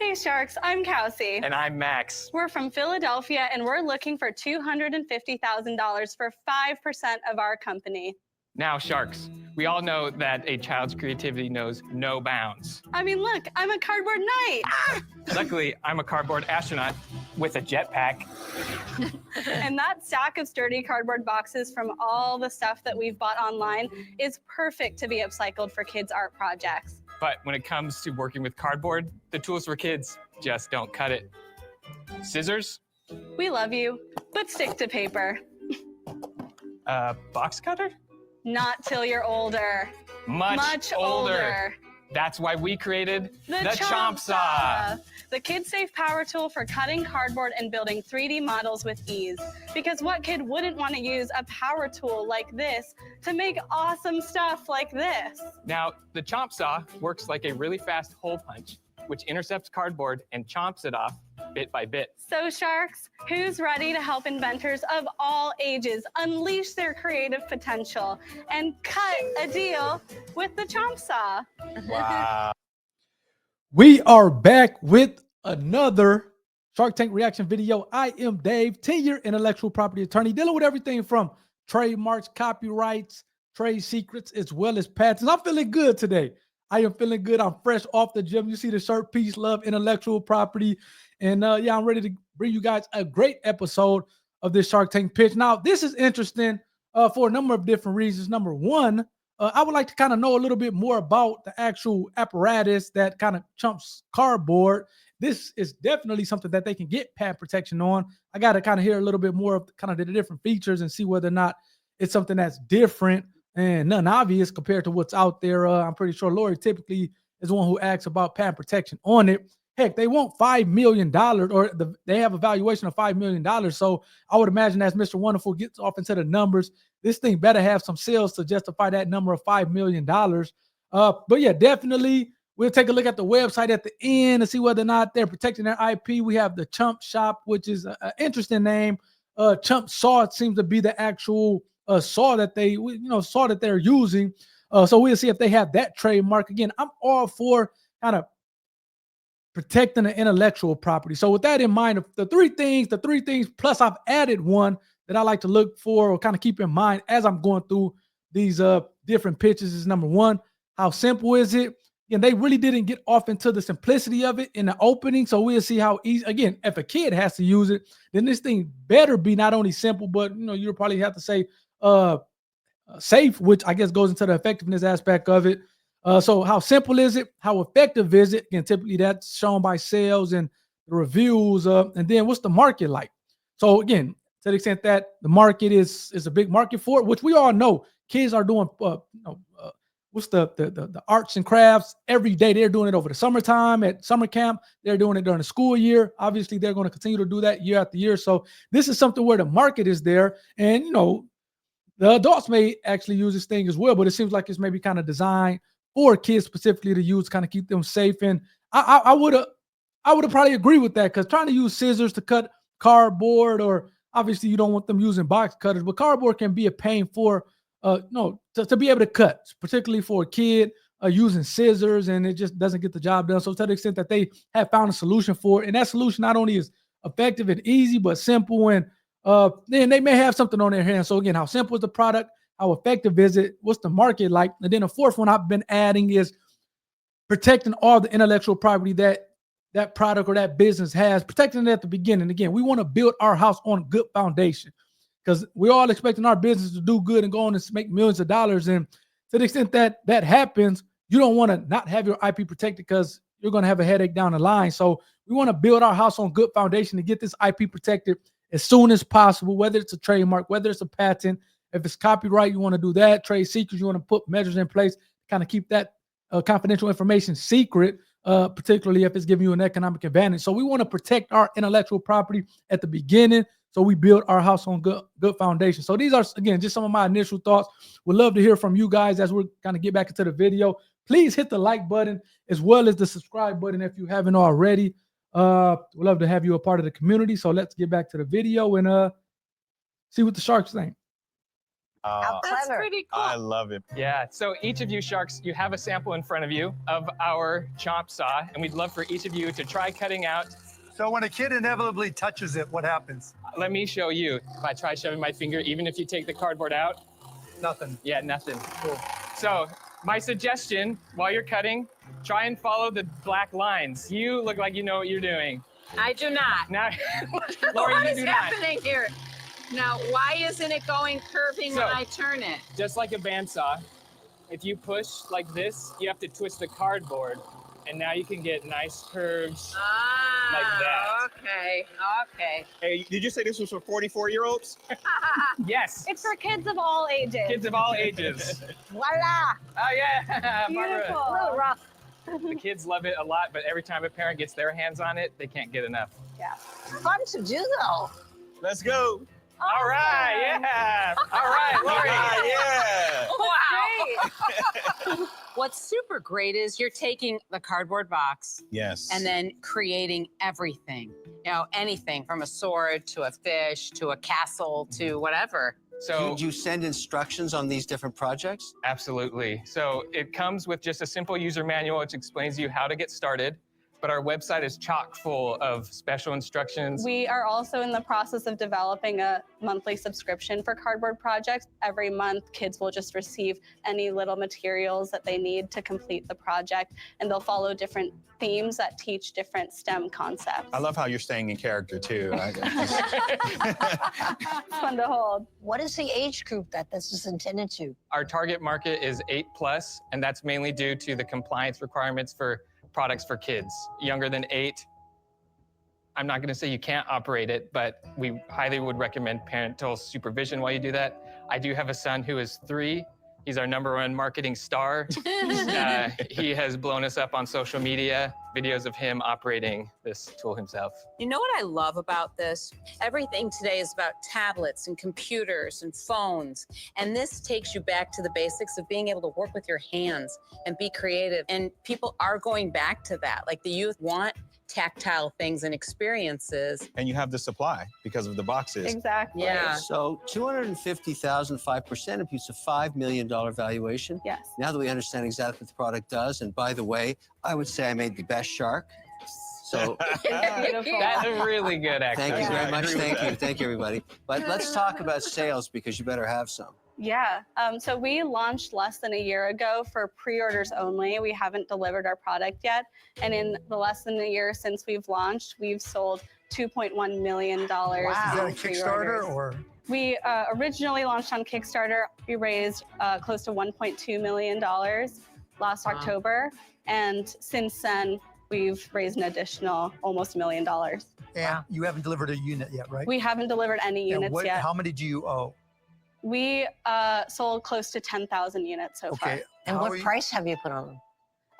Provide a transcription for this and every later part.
Hey Sharks, I'm Kelsey. And I'm Max. We're from Philadelphia and we're looking for $250,000 for 5% of our company. Now, Sharks, we all know that a child's creativity knows no bounds. I mean, look, I'm a cardboard knight. Luckily, I'm a cardboard astronaut with a jetpack. And that stack of sturdy cardboard boxes from all the stuff that we've bought online is perfect to be upcycled for kids' art projects. But when it comes to working with cardboard, the tools for kids just don't cut it. Scissors? We love you, but stick to paper. Box cutter? Not till you're older. Much older. That's why we created the Chomp Saw. The kid-safe power tool for cutting cardboard and building 3D models with ease. Because what kid wouldn't want to use a power tool like this to make awesome stuff like this? Now, the Chomp Saw works like a really fast hole punch, which intercepts cardboard and chomps it off bit by bit. So Sharks, who's ready to help inventors of all ages unleash their creative potential and cut a deal with the Chomp Saw? Wow. We are back with another Shark Tank reaction video. I am Dave, 10-year intellectual property attorney, dealing with everything from trademarks, copyrights, trade secrets, as well as patents. I'm feeling good today. I am feeling good. I'm fresh off the gym. You see the shirt, peace, love, intellectual property. And yeah, I'm ready to bring you guys a great episode of this Shark Tank pitch. Now, this is interesting for a number of different reasons. Number one, I would like to kind of know a little bit more about the actual apparatus that kind of chumps cardboard. This is definitely something that they can get patent protection on. I got to kind of hear a little bit more of kind of the different features and see whether or not it's something that's different and none obvious compared to what's out there. I'm pretty sure Lori typically is the one who asks about patent protection on it. Heck, they want $5 million, or they have a valuation of $5 million. So I would imagine as Mr. Wonderful gets off into the numbers, this thing better have some sales to justify that number of $5 million. But yeah, definitely we'll take a look at the website at the end to see whether or not they're protecting their IP. We have the ChompShop, which is an interesting name. Chomp Saw seems to be the actual saw that they, saw that they're using. So we'll see if they have that trademark. Again, I'm all for kind of protecting the intellectual property. So with that in mind, the three things, plus I've added one that I like to look for or kind of keep in mind as I'm going through these different pitches is number one, how simple is it? And they really didn't get off into the simplicity of it in the opening. So we'll see how easy, again, if a kid has to use it, then this thing better be not only simple, but you'll probably have to say safe, which I guess goes into the effectiveness aspect of it. So how simple is it? How effective is it? Again, typically that's shown by sales and the reviews. And then what's the market like? So again, to the extent that the market is a big market for it, which we all know kids are doing, what's the arts and crafts every day. They're doing it over the summertime at summer camp. They're doing it during the school year. Obviously, they're going to continue to do that year after year. So this is something where the market is there. And, the adults may actually use this thing as well, but it seems like it's maybe kind of designed for kids specifically to use, kind of keep them safe. And I would have probably agree with that, because trying to use scissors to cut cardboard, or obviously you don't want them using box cutters, but cardboard can be a pain for to be able to cut, particularly for a kid using scissors, and it just doesn't get the job done. So to the extent that they have found a solution for it, and that solution not only is effective and easy, but simple, and then they may have something on their hands. So again, how simple is the product? How effective is it? What's the market like? And then the fourth one I've been adding is protecting all the intellectual property that product or that business has, protecting it at the beginning. Again, we want to build our house on a good foundation, because we're all expecting our business to do good and go on and make millions of dollars. And to the extent that that happens, you don't want to not have your IP protected, because you're going to have a headache down the line. So we want to build our house on good foundation to get this IP protected as soon as possible, whether it's a trademark, whether it's a patent. If it's copyright, you want to do that. Trade secrets, you want to put measures in place to kind of keep that confidential information secret, particularly if it's giving you an economic advantage. So we want to protect our intellectual property at the beginning, so we build our house on good foundation. So these are, again, just some of my initial thoughts. We'd love to hear from you guys as we're kind of get back into the video. Please hit the like button as well as the subscribe button if you haven't already. We'd love to have you a part of the community. So let's get back to the video and see what the Sharks think. How That's clever. pretty cool. I love it. Yeah, so each of you sharks, you have a sample in front of you of our chomp saw, and we'd love for each of you to try cutting out. So when a kid inevitably touches it, what happens? Let me show you. If I try shoving my finger, even if you take the cardboard out, Nothing. yeah, nothing. Cool. So my suggestion, while you're cutting, try and follow the black lines. You look like you know what you're doing. I do not. Now, Lori, What you is do not. happening here? Now, why isn't it going curving So- when I turn it? Just like a bandsaw, if you push like this, you have to twist the cardboard, and now you can get nice curves. Like that. Okay, okay. Hey, did you say this was for 44-year-olds? Yes. It's for kids of all ages. Kids of all ages. Voila. Oh yeah, Beautiful. Barbara. A little rough. The kids love it a lot, but every time a parent gets their hands on it, they can't get enough. Fun to do, though. Let's go. All right, yeah. All right, Lori. Yeah. Wow. What's super great is you're taking the cardboard box Yes. and then creating everything. You know, anything from a sword to a fish to a castle to whatever. So Do you send instructions on these different projects? absolutely. So it comes with just a simple user manual which explains to you how to get started. But our website is chock full of special instructions. We are also in the process of developing a monthly subscription for cardboard projects. Every month, kids will just receive any little materials that they need to complete the project, and they'll follow different themes that teach different STEM concepts. I love how you're staying in character, too. It's fun to hold. What is the age group that this is intended to? Our target market is 8+, and that's mainly due to the compliance requirements for products for kids younger than 8. I'm not going to say you can't operate it, but we highly would recommend parental supervision while you do that. I do have a son who is 3. He's our #1 marketing star. He has blown us up on social media, videos of him operating this tool himself. You know what I love about this? Everything today is about tablets and computers and phones. And this takes you back to the basics of being able to work with your hands and be creative. And people are going back to that. Like the youth want tactile things and experiences. And you have the supply because of the boxes. Exactly. Yeah. So 250,000, 5% of it's a $5 million valuation. Yes. Now that we understand exactly what the product does, and by the way, I would say I made the best shark. So Beautiful. That's a really good accent. thank you Yeah, very I much. agree with Thank you. that. Thank you, everybody. But let's talk about sales because you better have some. Yeah, so we launched less than a year ago for pre-orders only. We haven't delivered our product yet. And in the less than a year since we've launched, we've sold $2.1 million. Wow. Is that a in Kickstarter pre-orders. or? We originally launched on Kickstarter. We raised close to $1.2 million last Wow. October. And since then, we've raised an additional almost $1 million. And you haven't delivered a unit yet, right? We haven't delivered any And units yet. How many do you owe? We sold close to 10,000 units so far. Okay. And how what are you- price have you put on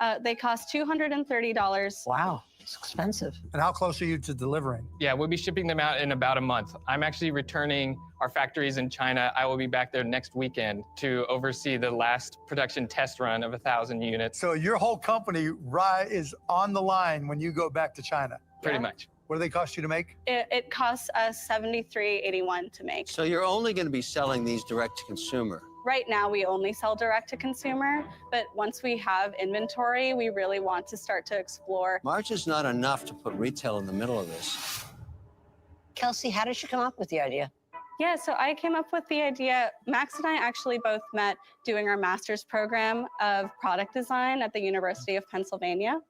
them? They cost $230. Wow, it's expensive. And how close are you to delivering? Yeah, we'll be shipping them out in about a month. I'm actually returning our factories in China. I will be back there next weekend to oversee the last production test run of 1,000 units. So your whole company is on the line when you go back to China. Pretty Yeah. much. What do they cost you to make? It costs us $73.81 to make. So you're only going to be selling these direct to consumer. Right now, we only sell direct to consumer, but once we have inventory, we really want to start to explore. Margin's not enough to put retail in the middle of this. Kelsey, how did you come up with the idea? Yeah, so I came up with the idea. Max and I actually both met doing our master's program of product design at the University of Pennsylvania.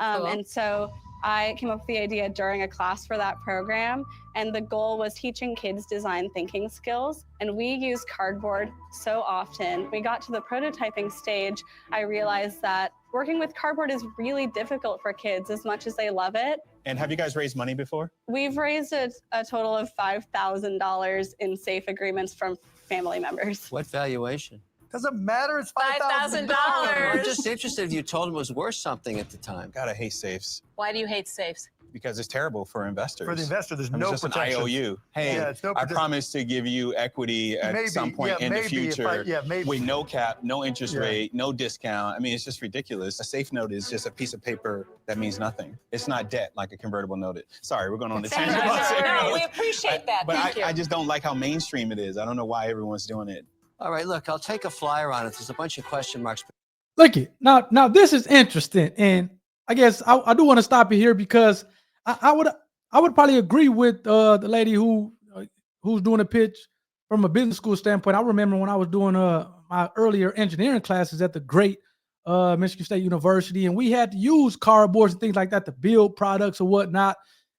Cool. And so I came up with the idea during a class for that program, and the goal was teaching kids design thinking skills. And we use cardboard so often. We got to the prototyping stage, I realized that working with cardboard is really difficult for kids as much as they love it. And have you guys raised money before? We've raised a total of $5,000 in safe agreements from family members. What valuation? Doesn't matter. It's $5,000. I'm just interested if you told them it was worth something at the time. God, I hate safes Why do you hate safes? because it's terrible for investors. For the investor, there's I mean, no it's just protection. an IOU. Hey, Yeah, it's no I protection. promise to give you equity at Maybe, some point yeah, in the maybe if future maybe. with no cap, no interest Yeah. rate, no discount. I mean, it's just ridiculous. A safe note is just a piece of paper that means nothing. It's not debt like a convertible note. Sorry, we're going on the Thank tangent. you. about safe No, notes. we appreciate that. But Thank you. I just don't like how mainstream it is. I don't know why everyone's doing it. All right, look, I'll take a flyer on it. There's a bunch of question marks. Look it now. This is interesting, and I guess I do want to stop it here because I would probably agree with the lady who's doing a pitch from a business school standpoint. I remember when I was doing my earlier engineering classes at the great Michigan State University, and we had to use cardboards and things like that to build products or whatnot.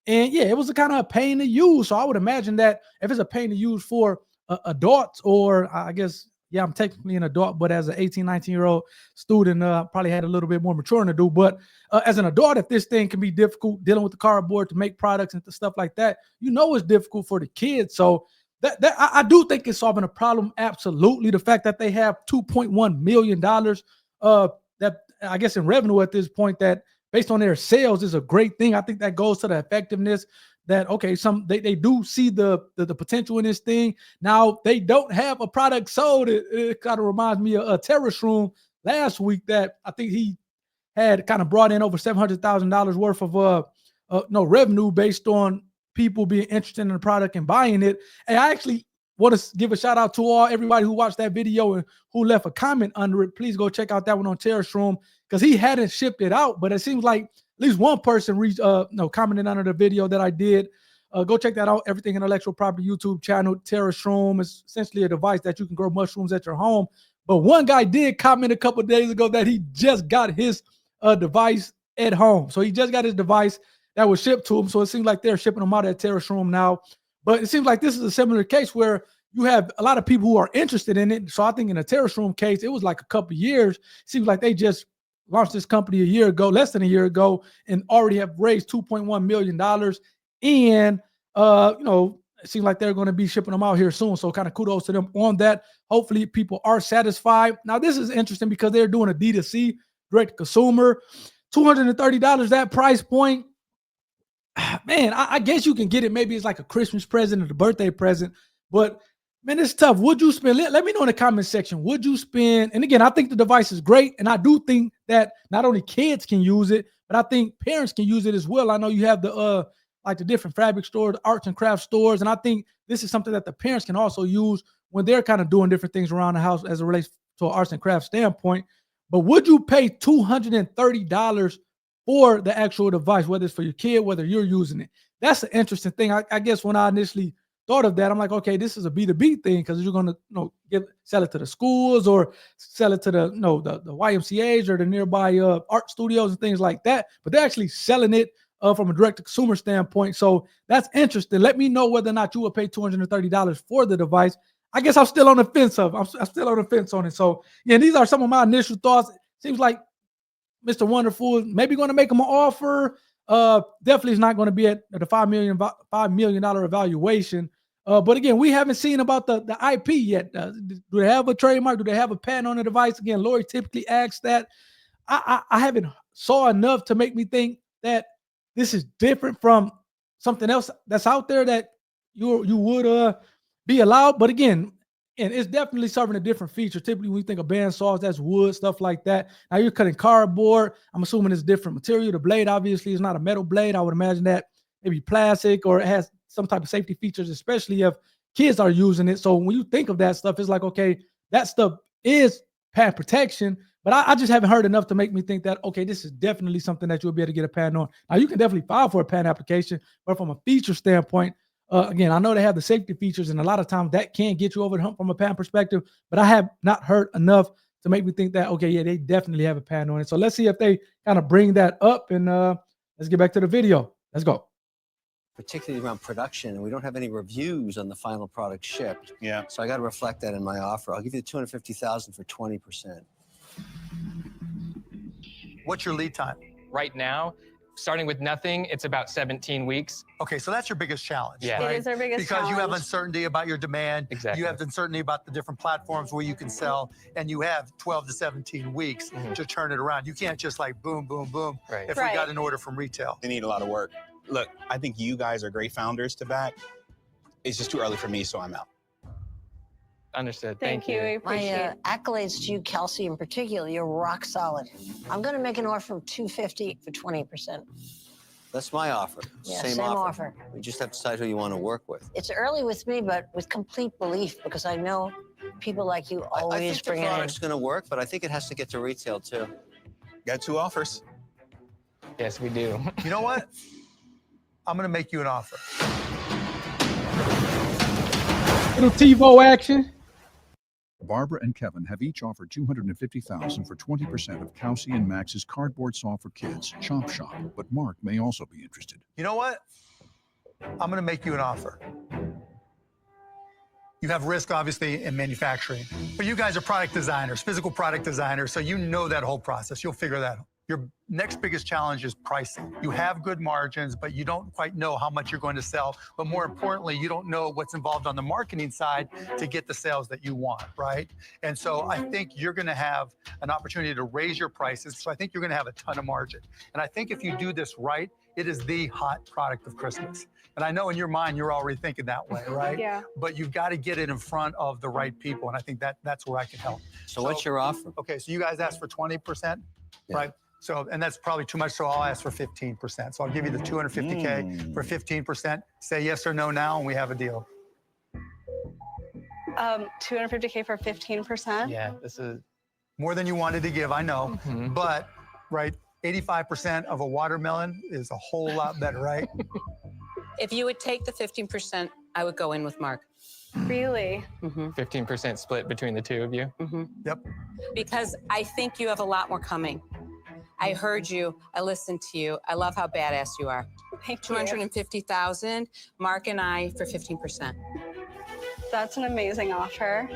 And yeah, it was a kind of a pain to use. So I would imagine that if it's a pain to use for adults, or I guess, yeah, I'm technically an adult, but as an 18, 19-year-old student, probably had a little bit more maturing to do. But as an adult, if this thing can be difficult dealing with the cardboard to make products and stuff like that, it's difficult for the kids. So I do think it's solving a problem. Absolutely. The fact that they have $2.1 million that I guess in revenue at this point, that based on their sales, is a great thing. I think that goes to the effectiveness that, okay, they do see the potential in this thing. Now they don't have a product sold. It kind of reminds me of a Terrace Room last week that I think he had kind of brought in over $700,000 worth of revenue based on people being interested in the product and buying it. And I actually want to give a shout out to everybody who watched that video and who left a comment under it. Please go check out that one on Terrace Room, because he hadn't shipped it out, but it seems like at least one person commented under the video that I did. Go check that out. Everything Intellectual Property YouTube channel. Terrace Room is essentially a device that you can grow mushrooms at your home. But one guy did comment a couple of days ago that he just got his device at home. So he just got his device that was shipped to him. So it seems like they're shipping them out at Terrace Room now. But it seems like this is a similar case where you have a lot of people who are interested in it. So I think in a Terrace Room case, it was like a couple of years. It seems like they just launched this company a year ago, less than a year ago, and already have raised $2.1 million. And, it seems like they're going to be shipping them out here soon. So kind of kudos to them on that. Hopefully people are satisfied. Now, this is interesting because they're doing a D2C, direct to consumer, $230, that price point. Man, I guess you can get it. Maybe it's like a Christmas present or the birthday present, but man, it's tough. Would you spend, let me know in the comment section, would you spend, and again, I think the device is great. And I do think that not only kids can use it, but I think parents can use it as well. I know you have the different fabric stores, arts and craft stores. And I think this is something that the parents can also use when they're kind of doing different things around the house as it relates to an arts and craft standpoint. But would you pay $230 for the actual device, whether it's for your kid, whether you're using it? That's the interesting thing. I guess when I initially thought of that, I'm like, okay, this is a B2B thing, because you're going to sell it to the schools or sell it to the YMCAs or the nearby art studios and things like that. But they're actually selling it from a direct-to-consumer standpoint. So that's interesting. Let me know whether or not you would pay $230 for the device. I guess I'm still on the fence of. I'm still on the fence on it. So yeah, these are some of my initial thoughts. Seems like Mr. Wonderful is maybe going to make him an offer. Definitely is not going to be at the $5 million evaluation. But again, we haven't seen about the IP yet. Do they have a trademark? Do they have a patent on the device? Again, Lori typically asks that. I haven't saw enough to make me think that this is different from something else that's out there that you would be allowed. But again, it's definitely serving a different feature. Typically, when you think of bandsaws, that's wood, stuff like that. Now you're cutting cardboard. I'm assuming it's different material. The blade obviously is not a metal blade. I would imagine that maybe plastic, or it has some type of safety features, especially if kids are using it. So when you think of that stuff, it's like, okay, that stuff is patent protection. But I just haven't heard enough to make me think that, okay, this is definitely something that you'll be able to get a patent on. Now, you can definitely file for a patent application, but from a feature standpoint, again, I know they have the safety features, and a lot of times that can get you over the hump from a patent perspective, but I have not heard enough to make me think that, okay, yeah, they definitely have a patent on it. So let's see if they kind of bring that up, and let's get back to the video. Let's go. Particularly around production, and we don't have any reviews on the final product shipped. Yeah. So I got to reflect that in my offer. I'll give you the $250,000 for 20%. What's your lead time? Right now, starting with nothing, it's about 17 weeks. Okay, so that's your biggest challenge. Yeah. Right? It is our biggest because challenge. you have uncertainty about your demand. Exactly. You have uncertainty about the different platforms where you can sell, and you have 12 to 17 weeks to turn it around. You can't just like boom, boom, boom. Right. If Right. we got an order from retail. They need a lot of work. Look, I think you guys are great founders to back. It's just too early for me, so I'm out. Understood. Thank you. We appreciate My it. accolades to you, Kelsey, in particular. You're rock solid. I'm going to make an offer of $250 for 20%. That's my offer. Yeah, same same offer. offer. We just have to decide who you want to work with. It's early with me, but with complete belief, because I know People like you I always think the bring it in. product's going to work, but I think it has to get to retail too. Got 2 offers. Yes, we do. You know what? I'm going to make you an offer. Little TiVo action. Barbara and Kevin have each offered $250,000 for 20% of Kelsey and Max's cardboard saw for kids, ChompShop, but Mark may also be interested. You know what? I'm going to make you an offer. You have risk, obviously, in manufacturing, but you guys are product designers, physical product designers, so you know that whole process. You'll figure that out. Your next biggest challenge is pricing. You have good margins, but you don't quite know how much you're going to sell. But more importantly, you don't know what's involved on the marketing side to get the sales that you want, right? And so I think you're going to have an opportunity to raise your prices. So I think you're going to have a ton of margin. And I think if you do this right, it is the hot product of Christmas. And I know in your mind, you're already thinking that way, right? Yeah. But you've got to get it in front of the right people. And I think that's where I can help. So what's your offer? Okay, so you guys asked for 20%, right? So, and that's probably too much, so I'll ask for 15%. So I'll give you the 250K for 15%. Say yes or no now, and we have a deal. 250K for 15%. Yeah, this is More than you wanted to give, I know, but, right, 85% of a watermelon is a whole lot better, right? If you would take the 15%, I would go in with Mark. Really? 15% split between the two of you. Yep. Because I think you have a lot more coming. I heard you. I listened to you. I love how badass you are. Thank you. 250,000, Mark and I for 15%. That's an amazing offer.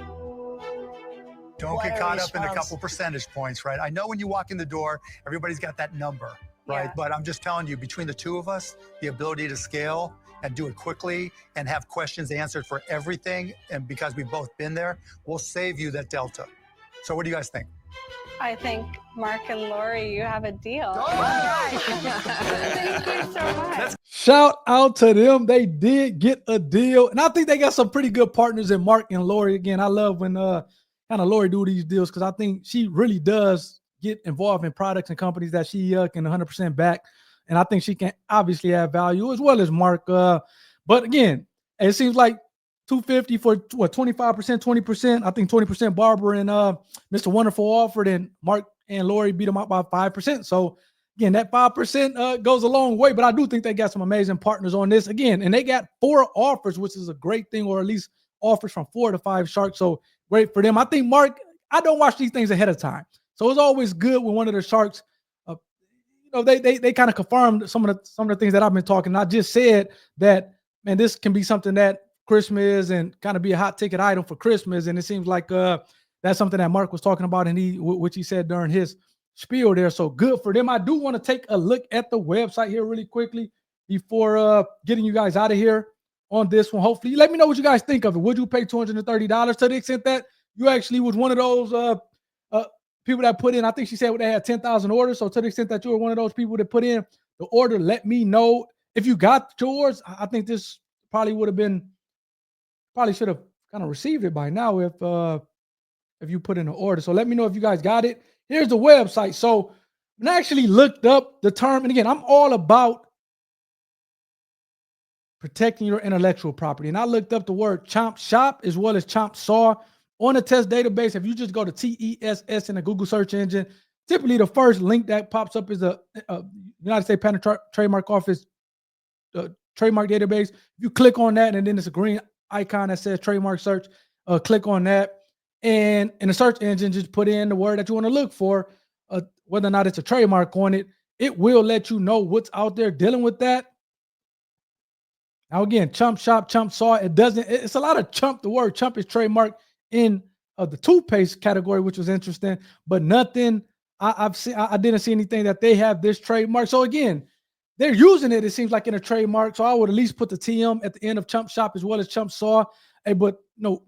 Don't What get a caught up in a response. couple percentage points, right? I know when you walk in the door, everybody's got that number, right? Yeah. But I'm just telling you, between the two of us, the ability to scale and do it quickly and have questions answered for everything, and because we've both been there, we'll save you that delta. So what do you guys think? I think Mark and Lori, you have a deal. Thank you so much. Shout out to them. They did get a deal. And I think they got some pretty good partners in Mark and Lori. Again, I love when kind of Lori do these deals because I think she really does get involved in products and companies that she can 100% back. And I think she can obviously add value as well as Mark. But again, it seems like 250 for what, 25%, 20%. I think 20% Barbara and Mr. Wonderful offered, and Mark and Lori beat them out by 5%. So again, that 5% goes a long way, but I do think they got some amazing partners on this. Again, and they got 4 offers, which is a great thing, or at least offers from 4 to 5 sharks. So great for them. I think Mark, I don't watch these things ahead of time. So it's always good when one of the sharks, they kind of confirmed some of the things that I've been talking. I just said that, man, this can be something that Christmas and kind of be a hot ticket item for Christmas. And it seems like that's something that Mark was talking about, and which he said during his spiel there. So good for them. I do want to take a look at the website here really quickly before getting you guys out of here on this one. Hopefully, let me know what you guys think of it. Would you pay $230 to the extent that you actually was one of those people that put in? I think she said they had 10,000 orders. So to the extent that you were one of those people that put in the order, let me know if you got yours. I think this probably should have kind of received it by now if you put in an order. So let me know if you guys got it. Here's the website. So I actually looked up the term, and again, I'm all about protecting your intellectual property. And I looked up the word ChompShop as well as ChompSaw on the test database. If you just go to TESS in the Google search engine, typically the first link that pops up is the United States Patent Trademark Office trademark database. If you click on that, and then it's a green icon that says trademark search, click on that. And in the search engine, just put in the word that you want to look for, whether or not it's a trademark on it. It will let you know what's out there dealing with that. Now, again, ChompShop, ChompSaw, it's a lot of chump. The word chump is trademarked in the toothpaste category, which was interesting, but nothing I didn't see anything that they have this trademark. So again, they're using it seems like, in a trademark. So I would at least put the TM at the end of ChompShop as well as ChompSaw. But no,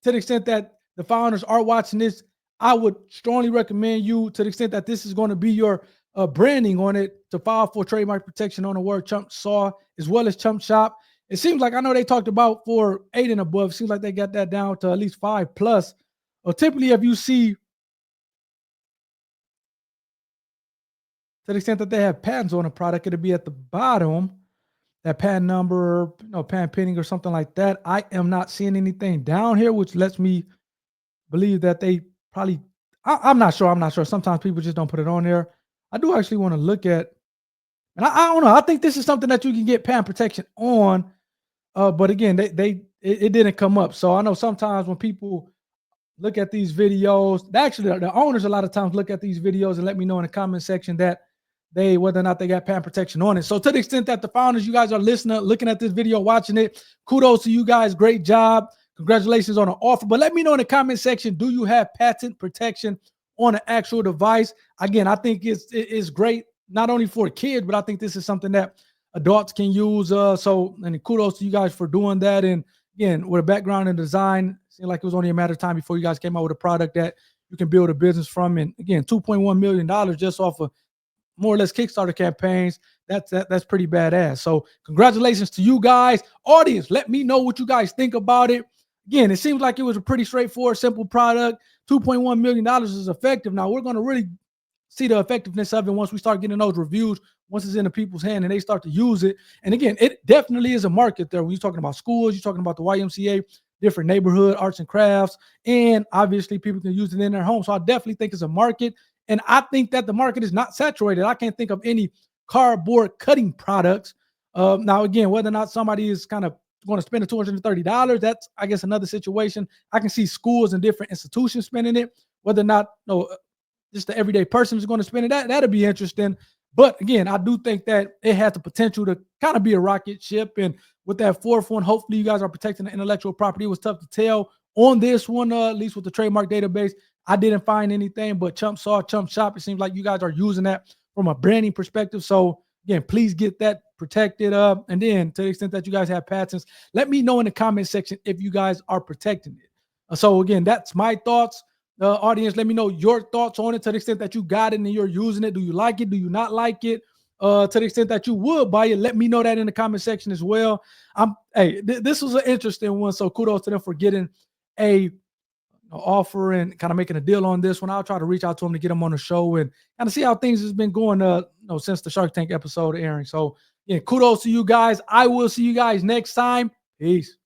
to the extent that the founders are watching this, I would strongly recommend you, to the extent that this is going to be your branding on it, to file for trademark protection on the word ChompSaw as well as ChompShop. It seems like, I know they talked about for 8 and above. It seems like they got that down to at least 5+. Or typically, if you see, to the extent that they have patents on a product, it'll be at the bottom. that patent number, patent pending or something like that. I am not seeing anything down here, which lets me believe that they probably, I'm not sure. I'm not sure. Sometimes people just don't put it on there. I do actually want to look at, and I don't know. I think this is something that you can get patent protection on. But again, it didn't come up. So I know sometimes when people look at these videos, actually the owners a lot of times look at these videos and let me know in the comment section that whether or not they got patent protection on it. So to the extent that the founders, you guys are listening, looking at this video, watching it, kudos to you guys. Great job. Congratulations on the offer. But let me know in the comment section, do you have patent protection on an actual device? Again, I think it's great, not only for kids, but I think this is something that adults can use. So kudos to you guys for doing that. And again, with a background in design, it seemed like it was only a matter of time before you guys came out with a product that you can build a business from. And again, $2.1 million just off of more or less Kickstarter campaigns. That's pretty badass. So congratulations to you guys. Audience, let me know what you guys think about it. Again, it seems like it was a pretty straightforward, simple product. $2.1 million is effective. Now we're going to really see the effectiveness of it once we start getting those reviews, once it's in the people's hand and they start to use it. And again, it definitely is a market there. When you're talking about schools, you're talking about the YMCA, different neighborhood arts and crafts, and obviously people can use it in their home. So I definitely think it's a market. And I think that the market is not saturated. I can't think of any cardboard cutting products. Now, again, whether or not somebody is kind of going to spend the $230, that's, I guess, another situation. I can see schools and different institutions spending it. Whether or not just the everyday person is going to spend it, that'll be interesting. But again, I do think that it has the potential to kind of be a rocket ship. And with that fourth one, hopefully you guys are protecting the intellectual property. It was tough to tell on this one, at least with the trademark database. I didn't find anything, but ChompShop, it seems like you guys are using that from a branding perspective. So again, please get that protected up. And then to the extent that you guys have patents, let me know in the comment section if you guys are protecting it. So again, that's my thoughts. Audience, let me know your thoughts on it to the extent that you got it and you're using it. Do you like it? Do you not like it? To the extent that you would buy it, let me know that in the comment section as well. This was an interesting one, so kudos to them for getting a offer and kind of making a deal on this one. I'll try to reach out to them to get them on the show and kind of see how things has been going since the Shark Tank episode airing. So yeah, kudos to you guys. I will see you guys next time. Peace.